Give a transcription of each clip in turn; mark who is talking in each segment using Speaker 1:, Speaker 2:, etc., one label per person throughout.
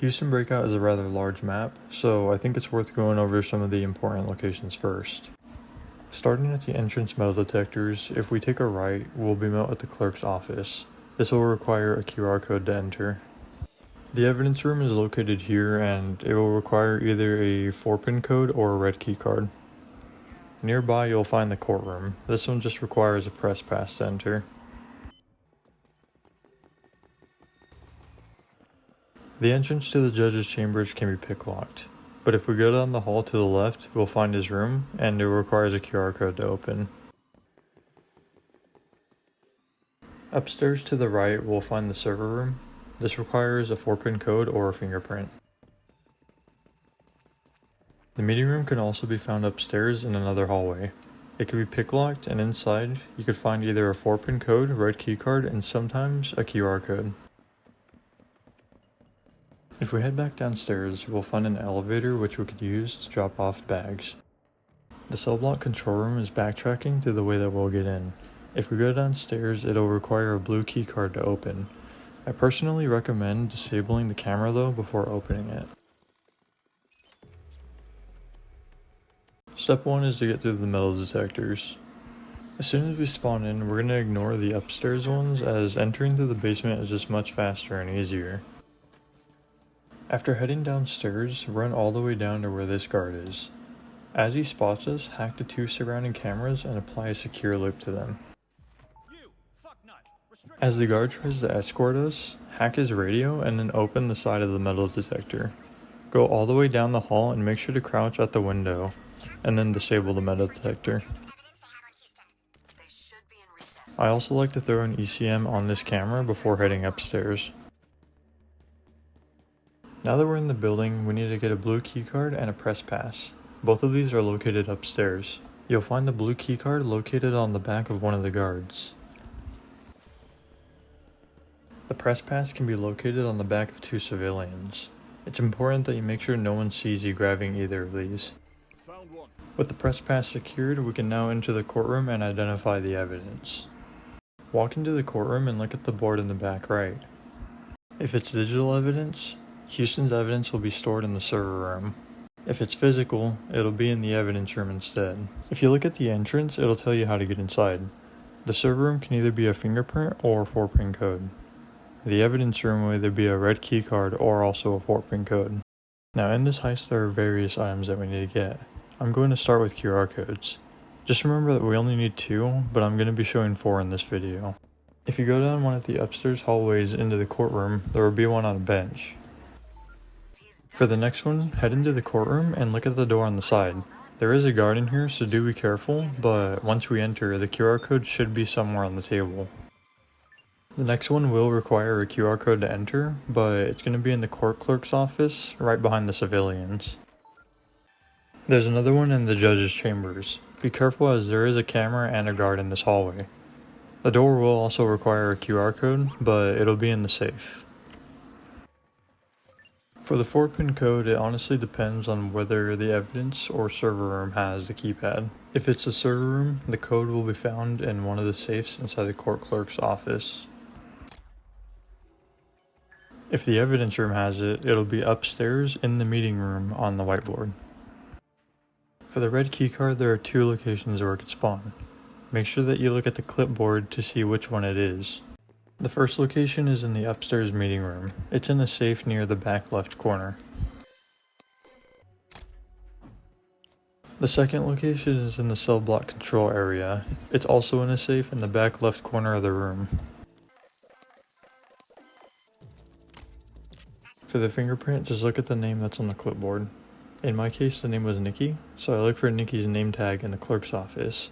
Speaker 1: Houston Breakout is a rather large map, so I think it's worth going over some of the important locations first. Starting at the entrance metal detectors, if we take a right, we'll be met with the clerk's office. This will require a QR code to enter. The evidence room is located here, and it will require either a 4-pin code or a red key card. Nearby you'll find the courtroom. This one just requires a press pass to enter. The entrance to the judge's chambers can be pick-locked, but if we go down the hall to the left, we'll find his room, and it requires a QR code to open. Upstairs to the right, we'll find the server room. This requires a 4-pin code or a fingerprint. The meeting room can also be found upstairs in another hallway. It can be pick-locked, and inside, you could find either a 4-pin code, red keycard, and sometimes a QR code. If we head back downstairs, we'll find an elevator which we could use to drop off bags. The cell block control room is backtracking to the way that we'll get in. If we go downstairs, it'll require a blue key card to open. I personally recommend disabling the camera though before opening it. Step 1 is to get through the metal detectors. As soon as we spawn in, we're going to ignore the upstairs ones as entering through the basement is just much faster and easier. After heading downstairs, run all the way down to where this guard is. As he spots us, hack the 2 surrounding cameras and apply a secure loop to them. As the guard tries to escort us, hack his radio and then open the side of the metal detector. Go all the way down the hall and make sure to crouch at the window, and then disable the metal detector. I also like to throw an ECM on this camera before heading upstairs. Now that we're in the building, we need to get a blue keycard and a press pass. Both of these are located upstairs. You'll find the blue keycard located on the back of one of the guards. The press pass can be located on the back of 2 civilians. It's important that you make sure no one sees you grabbing either of these. With the press pass secured, we can now enter the courtroom and identify the evidence. Walk into the courtroom and look at the board in the back right. If it's digital evidence, Houston's evidence will be stored in the server room. If it's physical, it'll be in the evidence room instead. If you look at the entrance, it'll tell you how to get inside. The server room can either be a fingerprint or a 4-pin code. The evidence room will either be a red key card or also a 4-pin code. Now in this heist there are various items that we need to get. I'm going to start with QR codes. Just remember that we only need 2, but I'm going to be showing 4 in this video. If you go down one of the upstairs hallways into the courtroom, there will be one on a bench. For the next one, head into the courtroom and look at the door on the side. There is a guard in here, so do be careful, but once we enter, the QR code should be somewhere on the table. The next one will require a QR code to enter, but it's going to be in the court clerk's office, right behind the civilians. There's another one in the judge's chambers. Be careful as there is a camera and a guard in this hallway. The door will also require a QR code, but it'll be in the safe. For the 4-pin code, it honestly depends on whether the evidence or server room has the keypad. If it's the server room, the code will be found in one of the safes inside the court clerk's office. If the evidence room has it, it'll be upstairs in the meeting room on the whiteboard. For the red keycard, there are 2 locations where it could spawn. Make sure that you look at the clipboard to see which one it is. The first location is in the upstairs meeting room. It's in a safe near the back left corner. The second location is in the cell block control area. It's also in a safe in the back left corner of the room. For the fingerprint, just look at the name that's on the clipboard. In my case, the name was Nikki, so I look for Nikki's name tag in the clerk's office.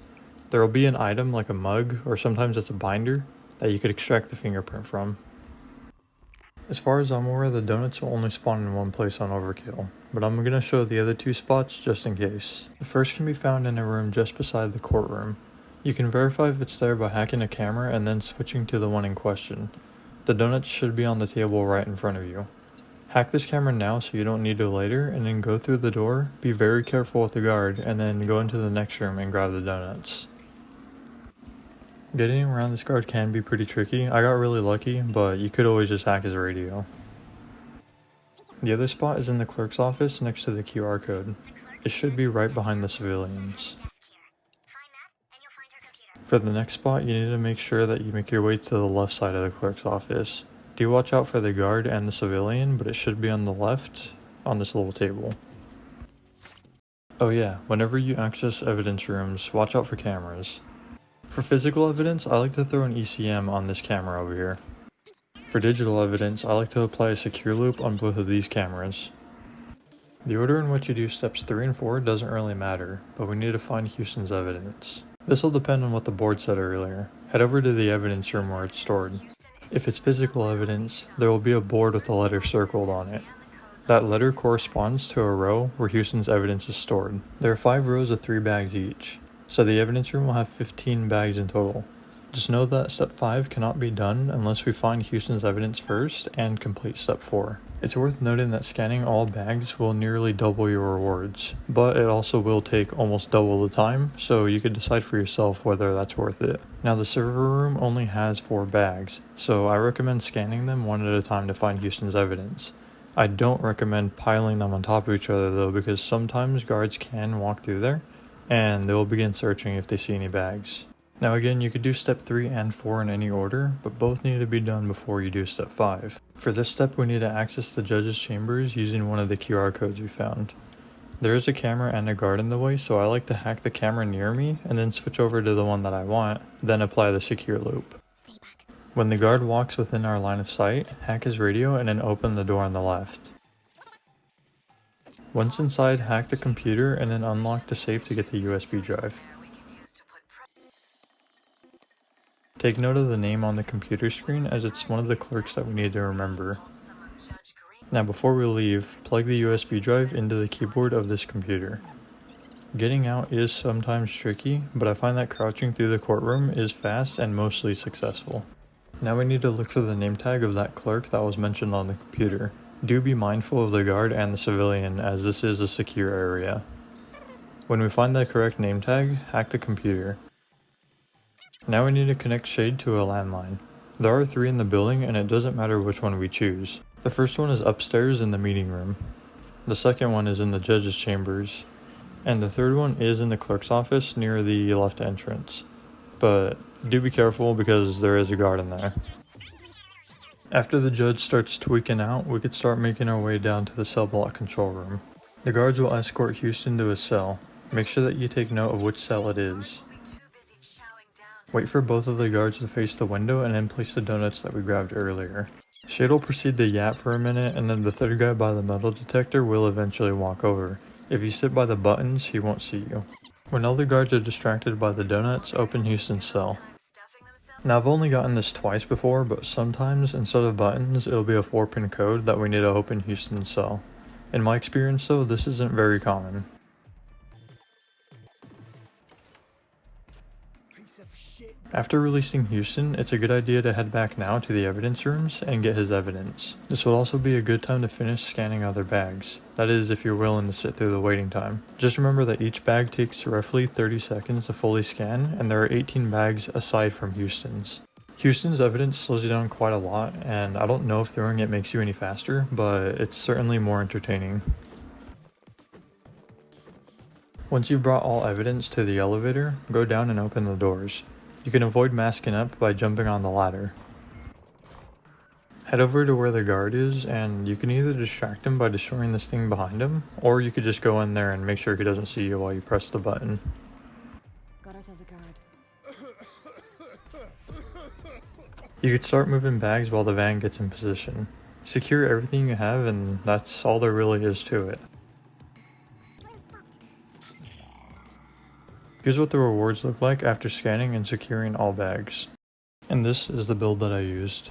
Speaker 1: There will be an item like a mug, or sometimes it's a binder, that you could extract the fingerprint from. As far as I'm aware, the donuts will only spawn in one place on Overkill, but I'm going to show the other 2 spots just in case. The first can be found in a room just beside the courtroom. You can verify if it's there by hacking a camera and then switching to the one in question. The donuts should be on the table right in front of you. Hack this camera now so you don't need to later, and then go through the door, be very careful with the guard, and then go into the next room and grab the donuts. Getting around this guard can be pretty tricky. I got really lucky, but you could always just hack his radio. The other spot is in the clerk's office next to the QR code. It should be right behind the civilians. For the next spot, you need to make sure that you make your way to the left side of the clerk's office. Do watch out for the guard and the civilian, but it should be on the left on this little table. Oh yeah, whenever you access evidence rooms, watch out for cameras. For physical evidence, I like to throw an ECM on this camera over here. For digital evidence, I like to apply a secure loop on both of these cameras. The order in which you do steps 3 and 4 doesn't really matter, but we need to find Houston's evidence. This will depend on what the board said earlier. Head over to the evidence room where it's stored. If it's physical evidence, there will be a board with a letter circled on it. That letter corresponds to a row where Houston's evidence is stored. There are 5 rows of 3 bags each, so the evidence room will have 15 bags in total. Just know that step 5 cannot be done unless we find Houston's evidence first and complete step 4. It's worth noting that scanning all bags will nearly double your rewards, but it also will take almost double the time, so you could decide for yourself whether that's worth it. Now the server room only has 4 bags, so I recommend scanning them one at a time to find Houston's evidence. I don't recommend piling them on top of each other though, because sometimes guards can walk through there, and they will begin searching if they see any bags. Now again, you could do step 3 and 4 in any order, but both need to be done before you do step 5. For this step, we need to access the judge's chambers using one of the QR codes we found. There is a camera and a guard in the way, so I like to hack the camera near me and then switch over to the one that I want, then apply the secure loop. When the guard walks within our line of sight, hack his radio and then open the door on the left. Once inside, hack the computer and then unlock the safe to get the USB drive. Take note of the name on the computer screen as it's one of the clerks that we need to remember. Now before we leave, plug the USB drive into the keyboard of this computer. Getting out is sometimes tricky, but I find that crouching through the courtroom is fast and mostly successful. Now we need to look for the name tag of that clerk that was mentioned on the computer. Do be mindful of the guard and the civilian as this is a secure area. When we find the correct name tag, hack the computer. Now we need to connect Shade to a landline. There are 3 in the building and it doesn't matter which one we choose. The first one is upstairs in the meeting room. The second one is in the judge's chambers. And the third one is in the clerk's office near the left entrance. But do be careful because there is a guard in there. After the judge starts tweaking out, we could start making our way down to the cell block control room. The guards will escort Houston to his cell. Make sure that you take note of which cell it is. Wait for both of the guards to face the window and then place the donuts that we grabbed earlier. Shade will proceed to yap for a minute and then the third guy by the metal detector will eventually walk over. If you sit by the buttons, he won't see you. When all the guards are distracted by the donuts, open Houston's cell. Now I've only gotten this twice before, but sometimes instead of buttons, it'll be a 4-pin code that we need to open Houston's cell. In my experience though, this isn't very common. After releasing Houston, it's a good idea to head back now to the evidence rooms and get his evidence. This will also be a good time to finish scanning other bags. That is, if you're willing to sit through the waiting time. Just remember that each bag takes roughly 30 seconds to fully scan, and there are 18 bags aside from Houston's. Houston's evidence slows you down quite a lot, and I don't know if throwing it makes you any faster, but it's certainly more entertaining. Once you've brought all evidence to the elevator, go down and open the doors. You can avoid masking up by jumping on the ladder. Head over to where the guard is, and you can either distract him by destroying this thing behind him, or you could just go in there and make sure he doesn't see you while you press the button.
Speaker 2: Got ourselves a guard.
Speaker 1: You could start moving bags while the van gets in position. Secure everything you have, and that's all there really is to it. Here's what the rewards look like after scanning and securing all bags. And this is the build that I used.